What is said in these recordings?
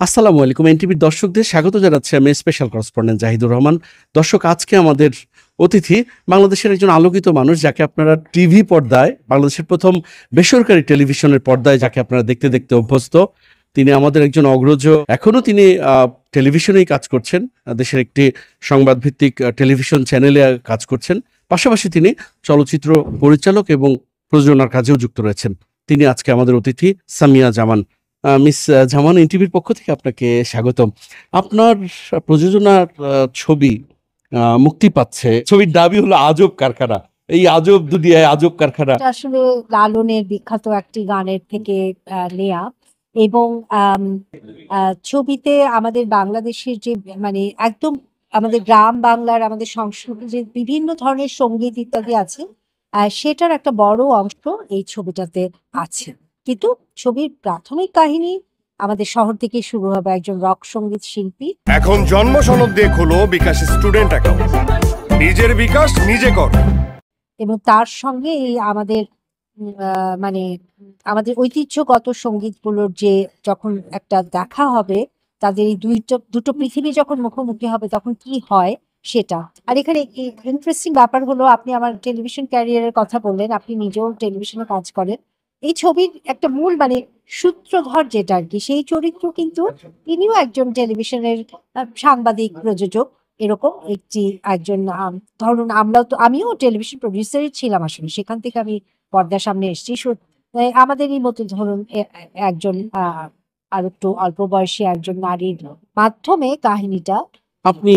আসসালামু আলাইকুম। এনটিভির দর্শকদের স্বাগত জানাচ্ছি আমি স্পেশাল করেসপন্ডেন্ট জাহিদুর রহমান। দর্শক, আজকে আমাদের অতিথি বাংলাদেশের একজন আলোকিত মানুষ, যাকে আপনারা টিভি পর্দায়, বাংলাদেশের প্রথম বেসরকারি টেলিভিশনের পর্দায় যাকে আপনারা দেখতে দেখতে অভ্যস্ত। তিনি আমাদের একজন অগ্রজ। এখনো তিনি টেলিভিশনেই কাজ করছেন, দেশের একটি সংবাদ ভিত্তিক টেলিভিশন চ্যানেলে কাজ করছেন। পাশাপাশি তিনি চলচ্চিত্র পরিচালক এবং প্রযোজনার কাজেও যুক্ত রয়েছেন। তিনি আজকে আমাদের অতিথি সামিয়া জামান। মিস জামান, এনটিভির পক্ষ থেকে আপনাকে স্বাগতম। আপনার প্রযোজনার ছবি মুক্তি পাচ্ছে। ছবির দাবি হলো আজব কারখানা। এই আজব দুনিয়ায় আজব কারখানা এটা আসলে লালনের বিখ্যাত একটি গানের থেকে নেয়া এবং ছবিতে আমাদের বাংলাদেশের যে মানে একদম আমাদের গ্রাম বাংলার আমাদের সংস্কৃতির যে বিভিন্ন ধরনের সঙ্গীত ইত্যাদি আছে, সেটার একটা বড় অংশ এই ছবিটাতে আছে। কিন্তু ছবির প্রাথমিক কাহিনী আমাদের শহর থেকে শুরু হবে। একজন রক সঙ্গীত শিল্পী এখন জন্ম সনদ দিয়ে খোলো বিকাশ স্টুডেন্ট অ্যাকাউন্ট। নিজের বিকাশ নিজে কর। এবং তার সঙ্গে এই আমাদের মানে আমাদের ঐতিহ্যগত সঙ্গীতগুলোর যে যখন একটা দেখা হবে, তাদের এই দুটো পৃথিবী যখন মুখোমুখি হবে তখন কি হয় সেটা। আর এখানে ইন্টারেস্টিং ব্যাপার হলো, আপনি আমার টেলিভিশন ক্যারিয়ারের কথা বললেন, আপনি নিজেও টেলিভিশনে কাজ করেন। এই ছবির একটা মূল সূত্রধর যেটা আর কি, সেই চরিত্র কিন্তু তিনিও একজন টেলিভিশনের সাংবাদিক প্রযোজক। এরকম একজন ধরুন, আমিও টেলিভিশন প্রডিউসারই ছিলাম আসলে, সেখান থেকে আমি পর্দার সামনে এসেছি। আমাদেরই মতো ধরুন একজন আর একটু অল্প বয়সী একজন নারীর মাধ্যমে কাহিনীটা। আপনি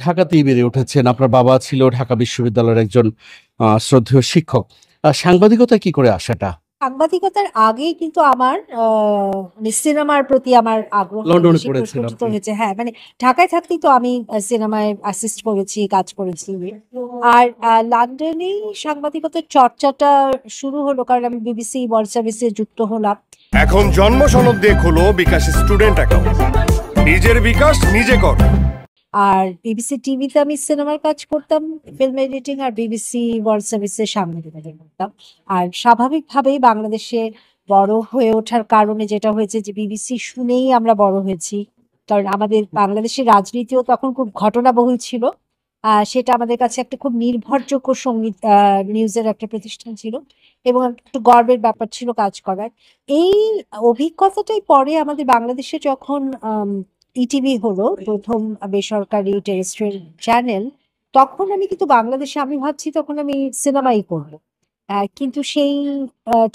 ঢাকাতেই বেড়ে উঠেছেন। আপনার বাবা ছিল ঢাকা বিশ্ববিদ্যালয়ের একজন শ্রদ্ধেয় শিক্ষক। সাংবাদিকতা কি করে আসাটা? সাংবাদিকতার আগেই কিন্তু আমার সিনেমার প্রতি আমার আগ্রহ লন্ডনে পড়েছেন প্রস্ফুটিত আপনি। হয়েছে। হ্যাঁ, ঢাকায় থাকতেই তো আমি সিনেমায় অ্যাসিস্ট করেছি, কাজ করেছি। আর লন্ডনেই সাংবাদিকতার চর্চাটা শুরু হলো, কারণ আমি বিবিসি ওয়ার্ল্ড সার্ভিসে যুক্ত হলাম। এখন জন্ম সনদ দিয়ে খোলো বিকাশ স্টুডেন্ট অ্যাকাউন্ট। নিজের বিকাশ নিজে কর। আর বিবিসি টিভিতে আমি সিনেমার কাজ করতাম, ফিল্ম এডিটিং, আর বিবিসি ওয়ার্ল্ড সার্ভিসের সাংবাদিকতা করতাম। আর স্বাভাবিকভাবেই বাংলাদেশে বড় হয়ে ওঠার কারণে যেটা হয়েছে যে বিবিসি শুনেই আমরা বড় হয়েছি। কারণ আমাদের বাংলাদেশের রাজনীতিও তখন খুব ঘটনাবহুল ছিল। সেটা আমাদের কাছে একটা খুব নির্ভরযোগ্য সঙ্গীত নিউজের একটা প্রতিষ্ঠান ছিল এবং একটু গর্বের ব্যাপার ছিল কাজ করার। এই অভিজ্ঞতাটাই পরে আমাদের বাংলাদেশে যখন ইটিভি হলো প্রথম বেসরকারি টেরেস্ট্রিয়াল চ্যানেল, তখন আমি কিন্তু বাংলাদেশে আমি ভাবছি তখন আমি সিনেমাই করবো। কিন্তু সেই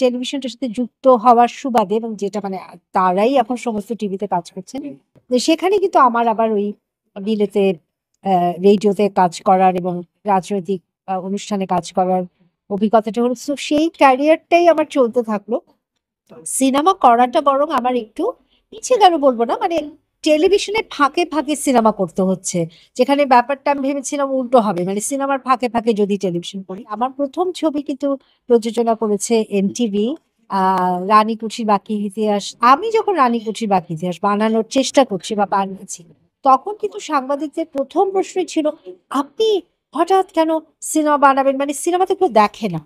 টেলিভিশনটার সাথে যুক্ত হওয়ার সুবাদে, এবং যেটা তারাই এখন সমস্ত টিভিতে কাজ করছেন, সেখানে কিন্তু আমার আবার ওই বিলেতে রেডিওতে কাজ করার এবং রাজনৈতিক অনুষ্ঠানে কাজ করার অভিজ্ঞতাটা হলো। তো সেই ক্যারিয়ারটাই আমার চলতে থাকলো। সিনেমা করাটা বরং আমার একটু ইচ্ছে কেন বলবো না, টেলিভিশনের ফাঁকে ফাঁকে সিনেমা করতে হচ্ছে, যেখানে ব্যাপারটা আমি ভেবেছিলাম উল্টো হবে, সিনেমার ফাঁকে ফাঁকে যদি টেলিভিশন করি। আমার প্রথম ছবি কিন্তু প্রযোজনা করেছে এনটিভি, রানী কুঠির বাকি ইতিহাস। আমি যখন রানী কুঠির বাকি ইতিহাস বানানোর চেষ্টা করছি বা বানিয়েছি, তখন কিন্তু সাংবাদিকদের প্রথম প্রশ্নই ছিল, আপনি হঠাৎ কেন সিনেমা বানাবেন? সিনেমা তো কেউ দেখে না।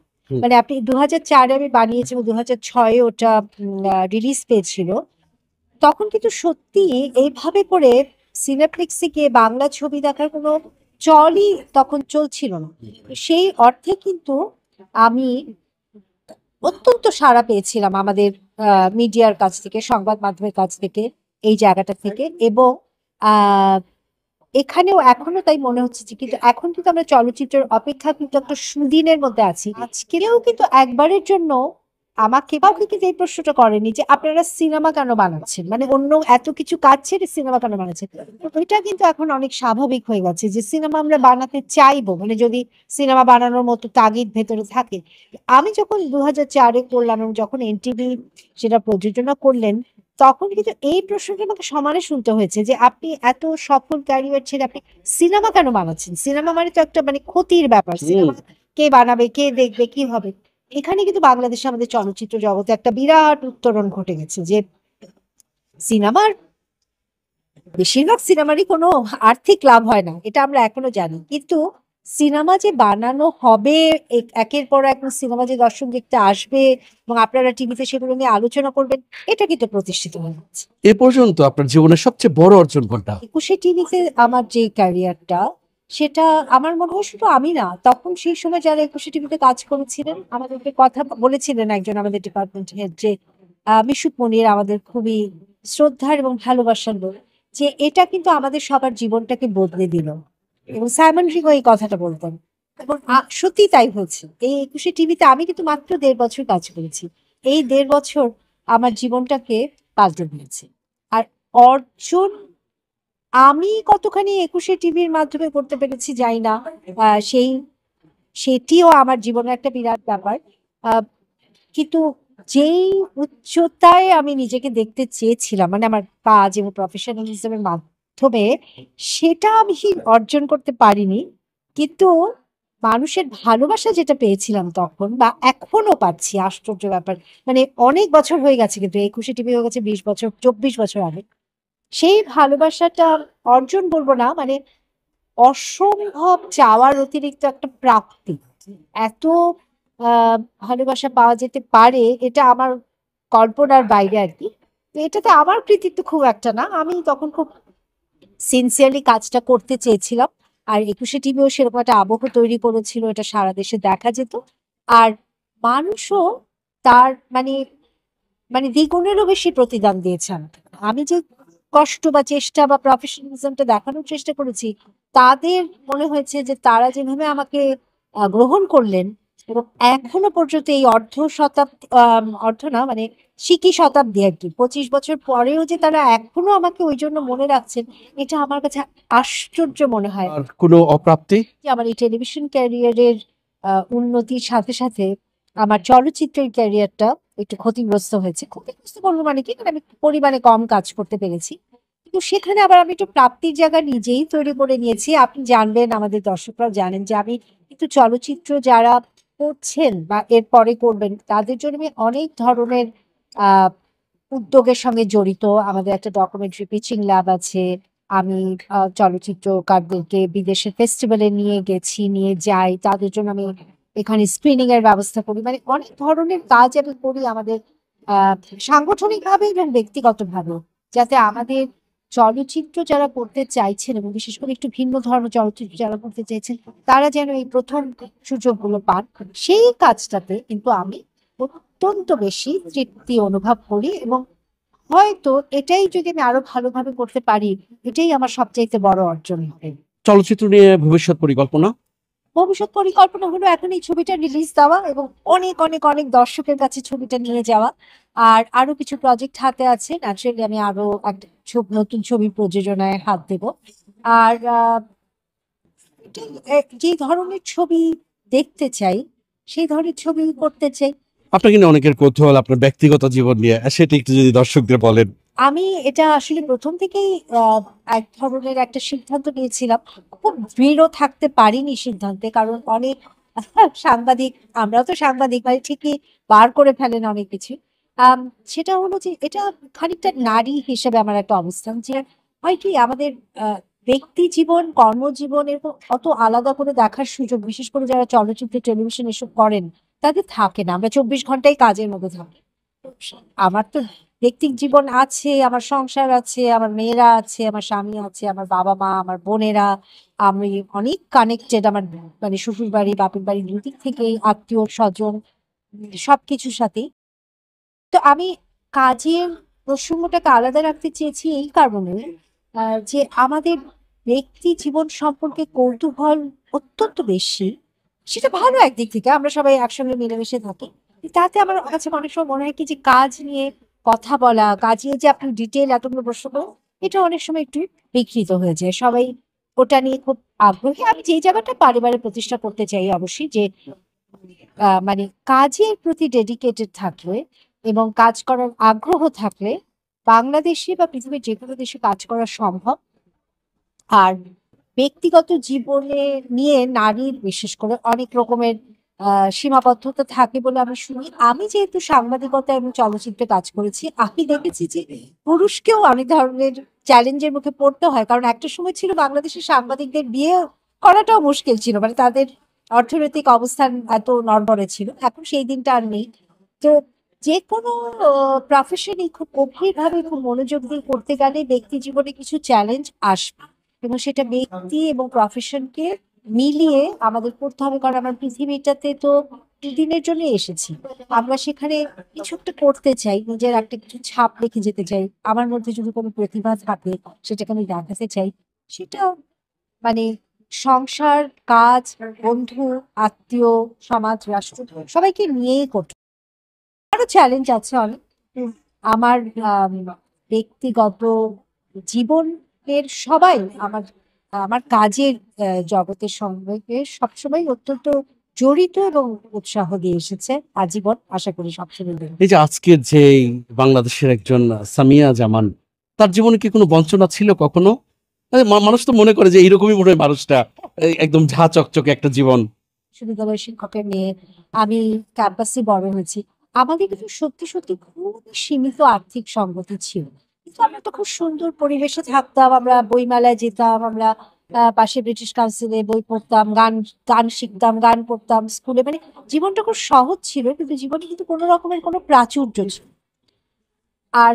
আপনি 2004-এ আমি বানিয়েছি এবং 2006-এ ওটা রিলিজ পেয়েছিল। তখন কিন্তু সত্যি এইভাবে করে সিনেপ্লেক্সে গিয়ে বাংলা ছবি দেখার কোনো চলই তখন চলছিল না। সেই অর্থে কিন্তু আমি অত্যন্ত সাড়া পেয়েছিলাম আমাদের মিডিয়ার কাছ থেকে, সংবাদ মাধ্যমের কাছ থেকে, এই জায়গাটা থেকে। এবং এখানেও এখনো তাই মনে হচ্ছে যে, কিন্তু এখন কিন্তু আমরা চলচ্চিত্রের অপেক্ষা কিন্তু একটা সুদিনের মধ্যে আছি। আজকেও কিন্তু একবারের জন্য আমাকে কাউকে কিন্তু এই প্রশ্নটা করেনি যে আপনারা সিনেমা কেন বানাচ্ছেন, অন্য এত কিছু কাজ ছেড়ে সিনেমা কেন বানাচ্ছেন। এটা কিন্তু এখন অনেক স্বাভাবিক হয়ে গেছে যে সিনেমা আমরা বানাতে চাইবো, যদি সিনেমা বানানোর মতো তাগিদ ভেতরে থাকে। আমি যখন 2004-এ করলাম এবং যখন এনটিভি সেটা প্রযোজনা করলেন, তখন কিন্তু এই প্রশ্নটা আমাকে সমানে শুনতে হয়েছে যে আপনি এত সফল ক্যারিয়ার ছেড়ে আপনি সিনেমা কেন বানাচ্ছেন? সিনেমা তো একটা ক্ষতির ব্যাপার। সিনেমা কে বানাবে, কে দেখবে, কি হবে? এখানে কিন্তু বাংলাদেশে আমাদের চলচ্চিত্র জগতে একটা বিরাট উত্তরণ ঘটে গেছে যে সিনেমার বেশিরভাগ সিনেমারই কোনো আর্থিক লাভ হয় না, এটা আমরা এখনো জানি। কিন্তু সিনেমা যে বানানো হবে, একের পর এক সিনেমা যে দর্শক দেখতে আসবে এবং আপনারা টিভিতে সেগুলো নিয়ে আলোচনা করবেন, এটা কিন্তু প্রতিষ্ঠিত হয়ে যাচ্ছে। এ পর্যন্ত আপনার জীবনের সবচেয়ে বড় অর্জন কোনটা? ২১শে টিভিতে আমার যে ক্যারিয়ারটা, সেটা আমার মনে হয় শুধু আমি না, তখন সেই সময় যারা ২১শে টিভিতে কাজ করেছিলেন, আমাদেরকে কথা বলেছিলেন একজন আমাদের ডিপার্টমেন্ট হেড যে মিশুক মনির, আমাদের খুবই শ্রদ্ধার এবং ভালোবাসার লোক, যে এটা কিন্তু আমাদের সবার জীবনটাকে বদলে দিল। এবং সাইমন রিগো এই কথাটা বলতেন। এবং সত্যিই তাই হয়েছে। এই ২১শে টিভিতে আমি কিন্তু মাত্র ১.৫ বছর কাজ করেছি। এই ১.৫ বছর আমার জীবনটাকে পাল্টে দিয়েছে। আর অর্জন আমি কতখানি ২১শে টিভির মাধ্যমে করতে পেরেছি জানি না। আ সেই সেটিও আমার জীবনের একটা বিরাট ব্যাপার। আ কিন্তু যেই উচ্চতায় আমি নিজেকে দেখতে চেয়েছিলাম, মানে আমার কাজ এবং প্রফেশনালিজম এর মাধ্যমে, সেটা আমি অর্জন করতে পারিনি। কিন্তু মানুষের ভালোবাসা যেটা পেয়েছিলাম তখন, বা এখনো পাচ্ছি, আশ্চর্য ব্যাপার। মানে অনেক বছর হয়ে গেছে, কিন্তু ২১শে টিভি হয়ে গেছে ২০ বছর, ২৪ বছর আগে। সেই ভালোবাসাটা অর্জন বলব না, মানে অসম্ভব চাওয়ার অতিরিক্ত একটা প্রাপ্তি। এত আ ভালোবাসা পাওয়া যেতে পারে, এটা আমার কল্পনার বাইরে আরকি। তো এটাতে আমার কৃতিত্ব খুব একটা না। আমি তখন খুব সিনসিয়ারলি কাজটা করতে চেয়েছিলাম। আর ২১শে টিভিও সেরকম একটা আবহ তৈরি করেছিল, এটা সারা দেশে দেখা যেত। আর মানুষও তার মানে দ্বিগুণেরও বেশি প্রতিদান দিয়েছে আমাকে। আমি যে কষ্ট বা চেষ্টা বা প্রফেশনালিজমটা দেখানোর চেষ্টা করেছি, তাদের মনে হয়েছে যে তারা যেভাবে আমাকে গ্রহণ করলেন, এবং এখনো পর্যন্ত এই অর্ধ না, মানে সিকি শতাব্দী আরকি, ২৫ বছর পরেও যে তারা এখনো আমাকে ওইজন্য মনে রাখছেন, এটা আমার কাছে আশ্চর্য মনে হয়। আর কোনো অপ্রাপ্তি? যে আমার এই টেলিভিশন ক্যারিয়ারের উন্নতির সাথে, সাথে আমার চলচ্চিত্রের ক্যারিয়ারটা একটু ক্ষতিগ্রস্ত হয়েছে। ক্ষতিগ্রস্ত বলব মানে কি? মানে আমি পরিমাণে কম কাজ করতে পেরেছি। কিন্তু সেখানে আবার আমি একটু প্রাপ্তির জায়গা নিজেই তৈরি করে নিয়েছি। আপনি জানবেন, আমাদের দর্শকরাও জানেন যে আমি কিন্তু চলচ্চিত্র যারা করছেন বা এরপরে করবেন, তাদের জন্য আমি অনেক ধরনের আ উদ্যোগের সঙ্গে জড়িত। আমাদের একটা ডকুমেন্টারি পিচিং ল্যাব আছে। আমি চলচ্চিত্রকারদেরকে বিদেশের ফেস্টিভ্যালে নিয়ে গেছি, নিয়ে যাই। তাদের জন্য আমি এখানে স্ক্রিনিং এর ব্যবস্থা করি। মানে অনেক ধরনের কাজ আমি করি আমাদের আ সাংগঠনিকভাবে এবং ব্যক্তিগতভাবেও। যাতে আমাদের চলচ্চিত্র যারা করতে চাইছেন, এবং বিশেষ করে একটু ভিন্ন ধরনের চলচ্চিত্র যারা করতে চাইছেন, তারা যেন এই ১ম সুযোগগুলো পান। সেই কাজটাতে কিন্তু আমি অত্যন্ত বেশি তৃপ্তি অনুভব করি, এবং হয়তো এটাই যদি আমি আরো ভালোভাবে করতে পারি, এটাই আমার সবচাইতে বড় অর্জন হবে। চলচ্চিত্র নিয়ে ভবিষ্যৎ পরিকল্পনা? ভবিষ্যৎ পরিকল্পনা হলো এখন এই ছবিটা রিলিজ দেওয়া এবং অনেক, অনেক, অনেক দর্শকের কাছে ছবিটা নিয়ে যাওয়া। আর আরো কিছু প্রজেক্ট হাতে আছে। ন্যাচারালি আমি আরো একটা নতুন ছবির প্রযোজনায় হাত দেব। আর এটাই, যে ধরনের ছবি দেখতে চাই, সেই ধরনের ছবি করতে চাই। আপনাকে নিয়ে অনেকের কৌতূহল আপনার ব্যক্তিগত জীবন নিয়ে, সেটা একটু যদি দর্শকদের বলেন। আমি এটা আসলে ১ম থেকেই এক ধরনের একটা সিদ্ধান্ত নিয়েছিলাম। খুব দৃঢ় থাকতে পারিনি সিদ্ধান্তে। কারণ অনেক সাংবাদিক, আমরাও তো সাংবাদিক, মানে ঠিকই বার করে ফেলেন অনেক কিছু। আম সেটা হলো যে এটা খানিকটা নারী হিসেবে আমার একটা অবস্থান, যে হয় কি আমাদের আ ব্যক্তি জীবন, কর্মজীবন এরকম অত আলাদা করে দেখার সুযোগ, বিশেষ করে যারা চলচ্চিত্র, টেলিভিশন এসব করেন, তাদের থাকে না। আমরা ২৪ ঘন্টাই কাজের মধ্যে থাকি। তো আমার তো ব্যক্তিক জীবন আছে, আমার সংসার আছে, আমার মেয়েরা আছে, আমার স্বামী আছে, আমার বাবা-মা, আমার বোনেরা। আমি অনেক কানেক্টেড আমার মানে শ্বশুরবাড়ি, বাপের বাড়ি, দুদিক থেকেই আত্মীয়-স্বজন সবকিছুর সাথেই। তো আমি কাজের প্রসঙ্গটাকে আলাদা রাখতে চেয়েছি এই কারণে, যে আমাদের ব্যক্তি জীবন সম্পর্কে কৌতূহল অত্যন্ত বেশি। সেটা ভালো একদিক থেকে, আমরা সবাই একসঙ্গে মিলেমিশে থাকি। তাতে আমার কাছে অনেক সময় মনে হয় কি, যে কাজ নিয়ে কথা বলা, কাজ নিয়ে যে আপনি ডিটেইল এতগুলো প্রশ্ন করেন, এটা অনেক সময় একটু বিকৃত হয়ে যায়। সবাই ওটা নিয়ে খুব আগ্রহী। আমি যে জায়গাটা বারে প্রতিষ্ঠা করতে চাই অবশ্যই, যে মানে কাজের প্রতি ডেডিকেটেড থাকলে এবং কাজ করার আগ্রহ থাকলে বাংলাদেশে বা পৃথিবীর যেকোনো দেশে কাজ করা সম্ভব। আর ব্যক্তিগত জীবনে নিয়ে নারীর বিশেষ করে অনেক রকমের সীমাবদ্ধতা থাকে বলে আমি শুনি। আমি যেহেতু সাংবাদিকতা এবং চলচ্চিত্রে কাজ করেছি, আমি দেখেছি যে পুরুষকেও অনেক ধরনের চ্যালেঞ্জের মুখে পড়তে হয়। কারণ একটা সময় ছিল বাংলাদেশের সাংবাদিকদের বিয়ে করাটাও মুশকিল ছিল, মানে তাদের অর্থনৈতিক অবস্থান এত নড়বড়ে ছিল। এখন সেই দিনটা আর নেই। তো যে কোনো প্রফেশনই খুব গভীরভাবে খুব মনোযোগ দিয়ে করতে গেলে ব্যক্তি জীবনে কিছু চ্যালেঞ্জ আসবে, এবং সেটা ব্যক্তি এবং প্রফেশনকে মিলিয়ে আমাদের করতে হবে। কারণ আমরা পৃথিবীটাতে তো দুদিনের জন্য এসেছি, আমরা সেখানে কিছু একটা করতে চাই, নিজের একটা কিছু ছাপ রেখে যেতে চাই। আমার মধ্যে যদি কোনো প্রতিভা থাকে সেটাকে আমি দেখাতে চাই। সেটা মানে সংসার, কাজ, বন্ধু, আত্মীয়, সমাজ, রাষ্ট্র সবাইকে নিয়েই করতে। আরো চ্যালেঞ্জ আছে অনেক। আমার ব্যক্তিগত জীবনের সবাই আমার আমার কাজের জগতের সঙ্গে সবসময় অত্যন্ত জড়িত এবং উৎসাহ দিয়ে এসেছে আজীবন, আশা করি সবসময় দেবে। এই যে আজকের যে বাংলাদেশের একজন সামিয়া জামান, তার জীবনে কি কোনো বঞ্চনা ছিল কখনো? মানুষ তো মনে করে যে এইরকমই মনে হয় মানুষটা, একদম ঝা চকচকে একটা জীবন। বিশ্ববিদ্যালয়ের শিক্ষকের মেয়ে, আমি ক্যাম্পাসে বড় হয়েছি। আমাদের কিন্তু সত্যি সত্যি খুব সীমিত আর্থিক সঙ্গতি ছিল, কিন্তু আমরা তো খুব সুন্দর পরিবেশে থাকতাম। আমরা বইমেলায় যেতাম, আমরা পাশে ব্রিটিশ কাউন্সিলে বই পড়তাম, গান গান শিখতাম, গান পড়তাম স্কুলে। মানে জীবনটা খুব সহজ ছিল, কিন্তু জীবনে কিন্তু কোনো রকমের কোনো প্রাচুর্য ছিল। আর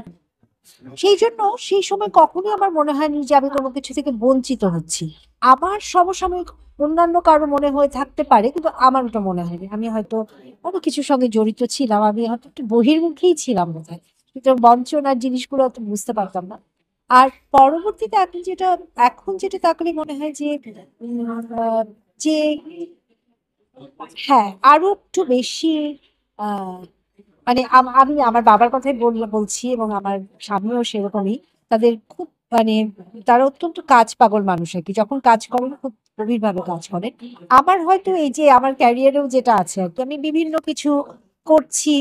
সেই জন্য সেই সময় কখনোই আমার মনে হয়নি যে আমি কোনো কিছু থেকে বঞ্চিত হচ্ছি। আমার সমসাময়িক অন্যান্য কারো মনে হয়ে থাকতে পারে, কিন্তু আমার ওটা মনে হয়নি। আমি হয়তো কোনো কিছুর সঙ্গে জড়িত ছিলাম, আমি হয়তো একটু বহির্মুখীই ছিলাম বোধহয়, কিন্তু বঞ্চনার জিনিসগুলো অত বুঝতে পারতাম না। আর পরবর্তীতে এখন যেটা তাকালে মনে হয় যে যে হ্যাঁ, আরো একটু বেশি আহ মানে আমি আমার বাবার কথাই বলছি, এবং আমার স্বামীও সেরকমই। তাদের খুব মানে তারা অত্যন্ত কাজ পাগল মানুষ আর কি। যখন কাজ করেন খুব গভীরভাবে কাজ করেন। আমার হয়তো এই যে আমার ক্যারিয়ারেও যেটা আছে আর কি, আমি বিভিন্ন কিছু করছি।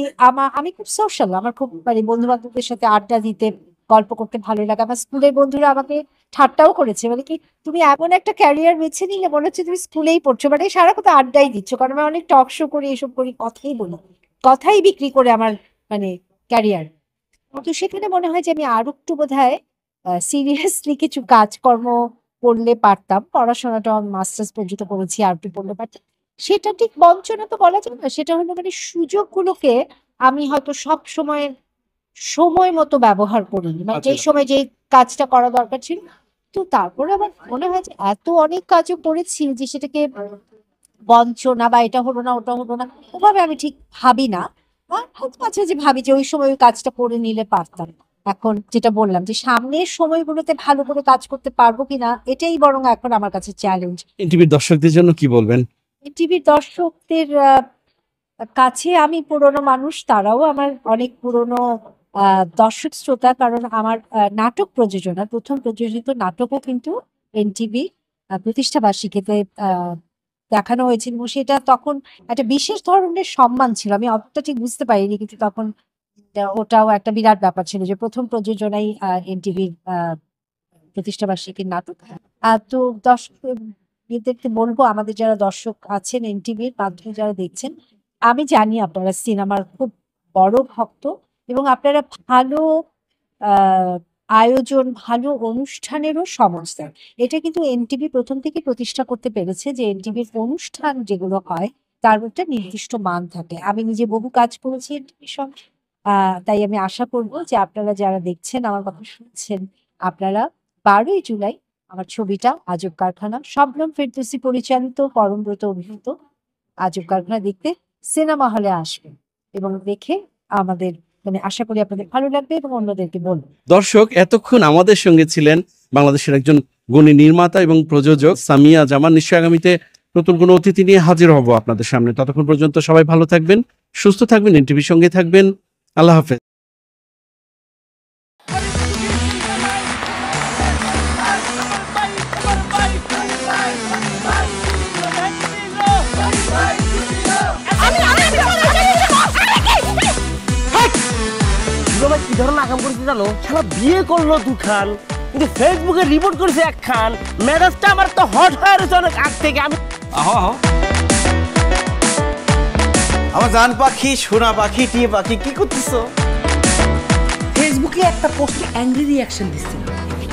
আমি খুব সোশ্যাল, আমার খুব মানে বন্ধু বান্ধবদের সাথে আড্ডা দিতে, গল্প করতে ভালো লাগে। আমার স্কুলের বন্ধুরা আমাকে ঠাট্টাও করেছে, মানে কি তুমি এমন একটা ক্যারিয়ার বেছে নিলে মনে হচ্ছে তুমি স্কুলেই পড়ছো, মানে সারা কথা আড্ডাই দিচ্ছ। কারণ আমি অনেক টক শো করি, এসব করি, কথাই বলি, কথাই বিক্রি করে আমার মানে ক্যারিয়ার। তো সেখানে মনে হয় যে আমি আরো একটু বোধহয় সিরিয়াসলি কিছু কাজকর্ম করলে পারতাম। পড়াশোনাটা মাস্টার্স পর্যন্ত করেছি, আর একটু পড়লে পারতাম। সেটা ঠিক বঞ্চনা তো বলা যায় না, সেটা হলো মানে সুযোগগুলোকে আমি হয়তো সব সময় মতো ব্যবহার করিনি, মানে যে সময় যে কাজটা করা দরকার ছিল। তো তারপরে আমার মনে হয় যে এত অনেক কাজও করেছি যে সেটাকে বঞ্চনা বা এটা হলো না ওটা হলো না ওভাবে আমি ঠিক ভাবি না। হয়তো মাঝে মাঝে ভাবি যে ওই সময় ওই কাজটা করে নিলে পারতাম। এখন যেটা বললাম যে সামনের সময়গুলোতে ভালো করে কাজ করতে পারবো কিনা, এটাই বরং এখন আমার কাছে চ্যালেঞ্জ। টিভির দর্শকদের জন্য কি বলবেন? টিভির দর্শকদের কাছে আমি পুরনো মানুষ, তারাও আমার অনেক পুরনো দর্শক শ্রোতা। কারণ আমার নাটক প্রযোজনা, প্রথম প্রযোজিত নাটকও কিন্তু এনটিভি প্রতিষ্ঠা বার্ষিকীতে দেখানো হয়েছিল, এবং সেটা তখন একটা বিশেষ ধরনের সম্মান ছিল। আমি অতটা ঠিক বুঝতে পারিনি, কিন্তু তখন ওটাও একটা বিরাট ব্যাপার ছিল যে প্রথম প্রযোজনাই এনটিভির প্রতিষ্ঠা বার্ষিকীর নাটক। তো দর্শকদেরকে বলবো, আমাদের যারা দর্শক আছেন এনটিভির মাধ্যমে যারা দেখছেন, আমি জানি আপনারা সিনেমার খুব বড় ভক্ত, এবং আপনারা ভালো আয়োজন, ভালো অনুষ্ঠানেরও সমস্যা। এটা কিন্তু এনটিভি প্রথম থেকে প্রতিষ্ঠা করতে পেরেছে যে এনটিভির অনুষ্ঠান যেগুলো হয় তার একটা নির্দিষ্ট মান থাকে। আমি নিজে বহু কাজ করেছি এনটিভির সঙ্গে, তাই আমি আশা করবো যে আপনারা যারা দেখছেন, আমার কথা শুনছেন, আপনারা 12ই জুলাই আমার ছবিটা আজব কারখানা, শবনম ফেরদৌসী পরিচালিত, পরমব্রত অভিনীত আজব কারখানা দেখতে সিনেমা হলে আসবেন, এবং দেখে আমাদের মানে আশা করি আপনাদের ভালো লাগবে, এবং অন্যদেরকে বলুন। দর্শক, এতক্ষণ আমাদের সঙ্গে ছিলেন বাংলাদেশের একজন গুণী নির্মাতা এবং প্রযোজক সামিয়া জামান। নিশ্চয়ই আগামীতে নতুন কোনো অতিথি নিয়ে হাজির হব আপনাদের সামনে। ততক্ষণ পর্যন্ত সবাই ভালো থাকবেন, সুস্থ থাকবেন, এনটিভির সঙ্গে থাকবেন। আল্লাহ হাফেজ। কি ধরনের আকাম করেছে জানো? শালা বিয়ে করলো দুখান, কিন্তু ফেসবুকে রিপোর্ট করেছে একখান। ম্যারেজটা আমার তো হট হয়ে রয়েছে অনেক আগ থেকে। আমি আমার জান পাখি, সোনা পাখি, টিয়ে পাখি, কি করতেছো? ফেসবুকে একটা পোস্টে অ্যাংরি রিঅ্যাকশন দিচ্ছিল।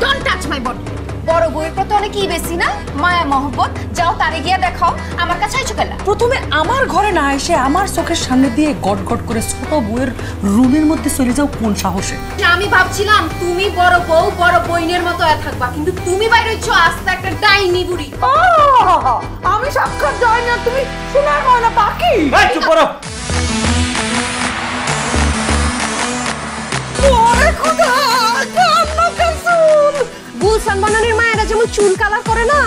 Don't touch my body. বড় বউয়ের প্রতি অনেকই বেশি না মায়া মহব্বত, যাও তারে গিয়া দেখাও, আমার কাছে আইছো কেলা? প্রথমে আমার ঘরে না এসে আমার চোখের সামনে দিয়ে গট গট করে ছোট বউয়ের রুমের মধ্যে চলে যাও কোন সাহসে? আমি ভাবছিলাম তুমি বড় বউ বড় বইনের মতো থাকবা, কিন্তু তুমি বাইরে হইছো আস্তে একটা ডাইনি বুড়ি। আমি সাক্ষাৎ যাই না, তুমি শোনার ময়না পাখি। এই চুপ করো। গুলশান বানানির মায়েরা যেমন চুল কালার করে না,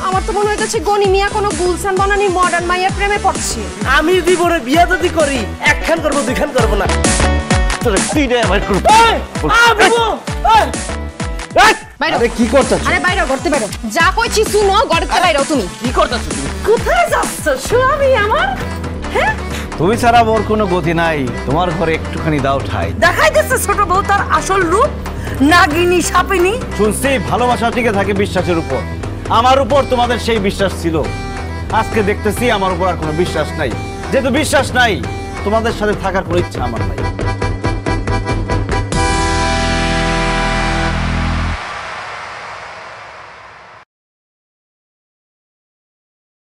আমার তো মনে হইতেছে গনি মিয়া কোনো গুলশান বানানির মডার্ন মায়ের প্রেমে পড়ছে। আমি জীবনে বিয়া যদি করি একখান করবো দুইখান করবো না। তোরে তিনে আমার করবো। আরে কি করতেছ? আরে বাইরে করতে বাইরে, যা কইছি শুনো, গড়তে বাইরে তুমি। কি করতেছ তুমি? কোথায় যাচ্ছ স্বামী আমার? তুমি ছাড়া মোর কোনো গতি নাই, তোমার ঘরে একটুখানি দাও ঠাই। দেখাই দিচ্ছে ছোট বউ তার আসল রূপ, নাগিনী সাপিনী। শুনছি ভালোবাসা টিকে থাকে বিশ্বাসের উপর, আমার উপর তোমাদের সেই বিশ্বাস ছিল। আজকে দেখতেছি আমার উপর আর কোনো বিশ্বাস নাই। যেহেতু বিশ্বাস নাই, তোমাদের সাথে থাকার কোনো ইচ্ছা আমার নাই।